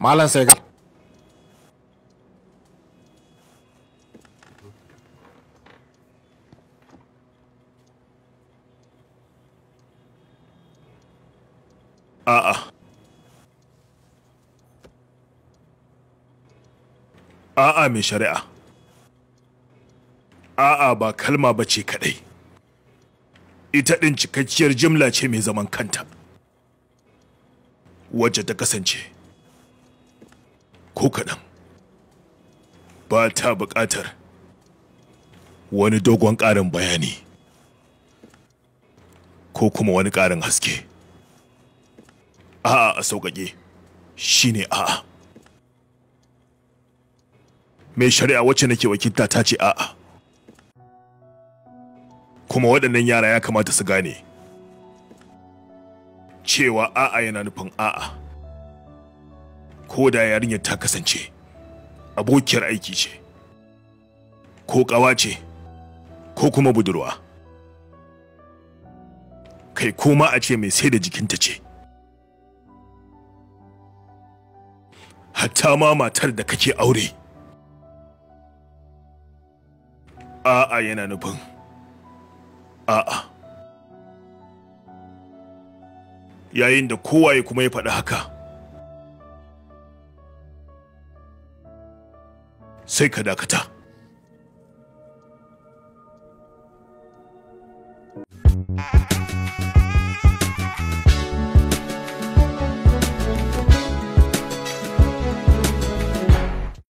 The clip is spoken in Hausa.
Malam sai A'a. A'a mai shari'a. A'a ba kalma ba ce kaɗai. Ita ɗin cikakkiyar jimla ce mai zaman kanta. Wacce ta kasance. Ko kaɗan. Ba ta buƙatar wani dogon ƙarin bayani. Ko kuma wani ƙarin haske. A'a a sauƙaƙe shi ne a'a. Mai shari'a wacce nake wakilta ta ce a'a. Kuma waɗannan yara ya kamata su gane cewa a'a yana nufin a'a. Ko da yarinyar ta kasance abokiyar aiki ce, ko ƙawa ce, ko kuma budurwa. Kai koma a ce mai sai da jikinta ce. Hatta ma matar da kake aure. A'a yana nufin a'a. Yayin da kowaye kuma ya faɗi haka, sai ka dakata.